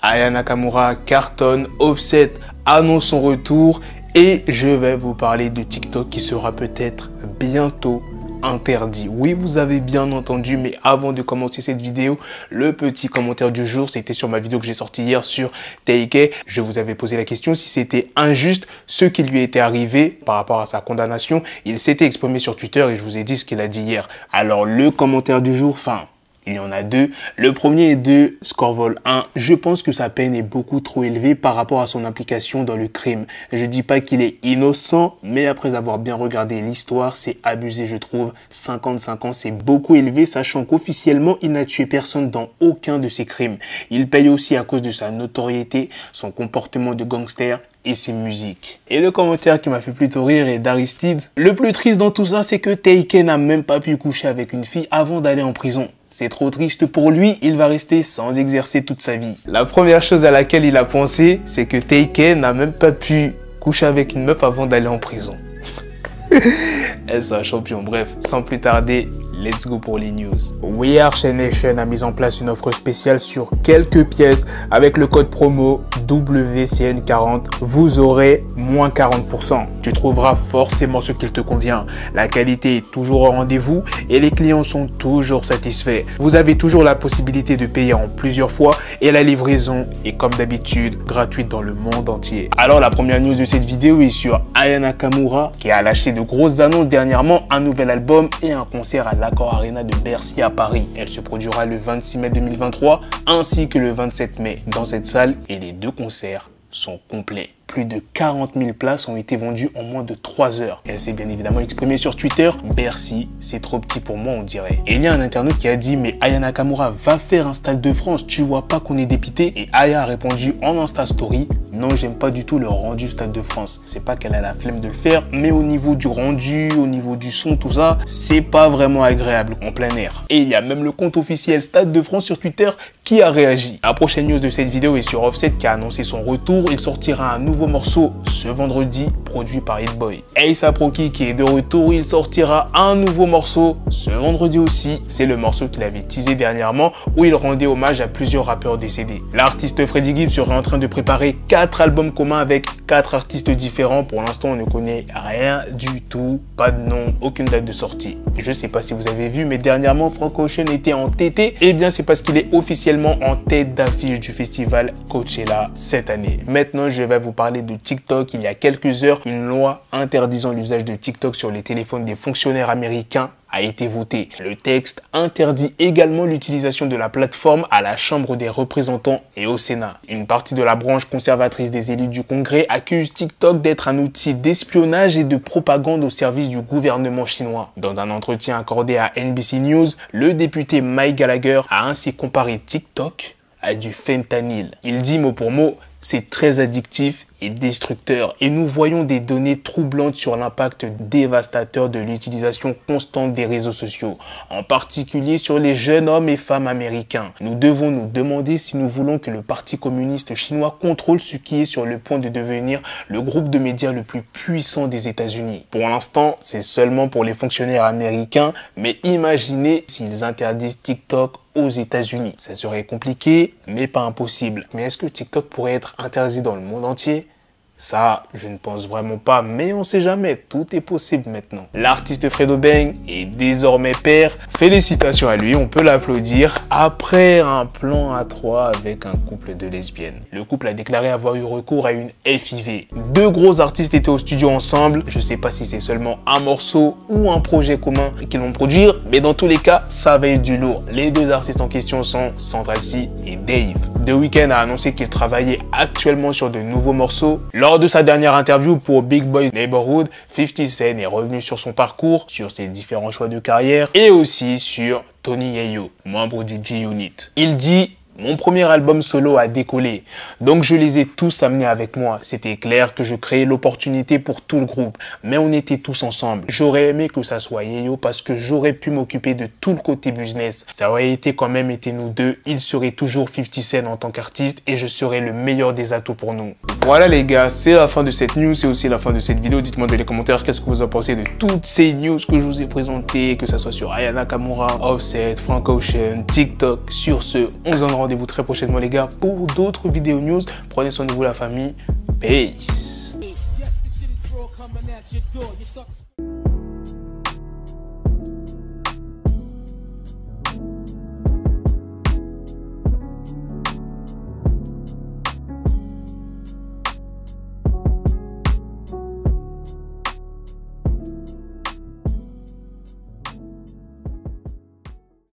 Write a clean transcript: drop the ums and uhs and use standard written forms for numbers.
Aya Nakamura cartonne, Offset annonce son retour et je vais vous parler de TikTok qui sera peut-être bientôt interdit. Oui, vous avez bien entendu, mais avant de commencer cette vidéo, le petit commentaire du jour, c'était sur ma vidéo que j'ai sortie hier sur Taike. Je vous avais posé la question si c'était injuste ce qui lui était arrivé par rapport à sa condamnation. Il s'était exprimé sur Twitter et je vous ai dit ce qu'il a dit hier. Alors, le commentaire du jour, il y en a deux. Le premier est de Scorvol1. Je pense que sa peine est beaucoup trop élevée par rapport à son implication dans le crime. Je dis pas qu'il est innocent, mais après avoir bien regardé l'histoire, c'est abusé, je trouve. 55 ans, c'est beaucoup élevé, sachant qu'officiellement, il n'a tué personne dans aucun de ses crimes. Il paye aussi à cause de sa notoriété, son comportement de gangster et ses musiques. Et le commentaire qui m'a fait plutôt rire est d'Aristide. Le plus triste dans tout ça, c'est que Taike n'a même pas pu coucher avec une fille avant d'aller en prison. C'est trop triste pour lui, il va rester sans exercer toute sa vie. La première chose à laquelle il a pensé, c'est que Taike n'a même pas pu coucher avec une meuf avant d'aller en prison. C'est un champion. Bref, sans plus tarder, let's go pour les news. We Are Chain Nation a mis en place une offre spéciale sur quelques pièces. Avec le code promo WCN40, vous aurez moins 40%. Tu trouveras forcément ce qu'il te convient. La qualité est toujours au rendez-vous et les clients sont toujours satisfaits. Vous avez toujours la possibilité de payer en plusieurs fois et la livraison est comme d'habitude gratuite dans le monde entier. Alors la première news de cette vidéo est sur Aya Nakamura qui a lâché de grosses annonces dernièrement, un nouvel album et un concert à l'Accor Arena de Bercy à Paris. Elle se produira le 26 mai 2023 ainsi que le 27 mai dans cette salle et les deux concerts sont complets. Plus de 40 000 places ont été vendues en moins de 3 heures. Elle s'est bien évidemment exprimée sur Twitter. Bercy, c'est trop petit pour moi, on dirait. Et il y a un internaute qui a dit « Mais Aya Nakamura va faire un Stade de France, tu vois pas qu'on est dépité ?» Et Aya a répondu en Insta Story « Non, j'aime pas du tout le rendu Stade de France. C'est pas qu'elle a la flemme de le faire, mais au niveau du rendu, au niveau du son, tout ça, c'est pas vraiment agréable en plein air. » Et il y a même le compte officiel Stade de France sur Twitter qui a réagi. La prochaine news de cette vidéo est sur Offset qui a annoncé son retour. Il sortira un nouveau morceau ce vendredi produit par Hit Boy. A$AP Rocky qui est de retour, il sortira un nouveau morceau ce vendredi aussi. C'est le morceau qu'il avait teasé dernièrement où il rendait hommage à plusieurs rappeurs décédés. L'artiste Freddie Gibbs serait en train de préparer 4 albums communs avec 4 artistes différents. Pour l'instant, on ne connaît rien du tout, pas de nom, aucune date de sortie. Je sais pas si vous avez vu, mais dernièrement, Frank Ocean était en TT. Eh bien, c'est parce qu'il est officiellement en tête d'affiche du festival Coachella cette année. Maintenant, je vais vous parler de TikTok. Il y a quelques heures, une loi interdisant l'usage de TikTok sur les téléphones des fonctionnaires américains a été votée. Le texte interdit également l'utilisation de la plateforme à la Chambre des représentants et au Sénat. Une partie de la branche conservatrice des élus du Congrès accuse TikTok d'être un outil d'espionnage et de propagande au service du gouvernement chinois. Dans un entretien accordé à NBC News, le député Mike Gallagher a ainsi comparé TikTok à du fentanyl. Il dit mot pour mot: c'est très addictif et destructeur. Et nous voyons des données troublantes sur l'impact dévastateur de l'utilisation constante des réseaux sociaux, en particulier sur les jeunes hommes et femmes américains. Nous devons nous demander si nous voulons que le Parti communiste chinois contrôle ce qui est sur le point de devenir le groupe de médias le plus puissant des États-Unis. Pour l'instant, c'est seulement pour les fonctionnaires américains, mais imaginez s'ils interdisent TikTok aux États-Unis. Ça serait compliqué, mais pas impossible. Mais est-ce que TikTok pourrait être interdit dans le monde entier? Ça, je ne pense vraiment pas, mais on sait jamais, tout est possible maintenant. L'artiste Fredo Bang est désormais père. Félicitations à lui, on peut l'applaudir. Après un plan à 3 avec un couple de lesbiennes. Le couple a déclaré avoir eu recours à une FIV. 2 gros artistes étaient au studio ensemble. Je sais pas si c'est seulement un morceau ou un projet commun qu'ils vont produire, mais dans tous les cas, ça va être du lourd. Les 2 artistes en question sont Central C et Dave. The Weeknd a annoncé qu'il travaillait actuellement sur de nouveaux morceaux. Lors de sa dernière interview pour Big Boys Neighborhood, 50 Cent est revenu sur son parcours, sur ses différents choix de carrière et aussi sur Tony Yayo, membre du G-Unit. Il dit: mon premier album solo a décollé, donc je les ai tous amenés avec moi. C'était clair que je créais l'opportunité pour tout le groupe, mais on était tous ensemble. J'aurais aimé que ça soit Yayo parce que j'aurais pu m'occuper de tout le côté business. Ça aurait été quand même été nous deux, il serait toujours 50 Cent en tant qu'artiste et je serais le meilleur des atouts pour nous. Voilà les gars, c'est la fin de cette news, c'est aussi la fin de cette vidéo. Dites-moi dans les commentaires qu'est-ce que vous en pensez de toutes ces news que je vous ai présentées, que ça soit sur Aya Nakamura, Offset, Frank Ocean, TikTok. Sur ce, on se donne rendez-vous rendez-vous très prochainement les gars pour d'autres vidéos news. Prenez soin de vous la famille. Peace.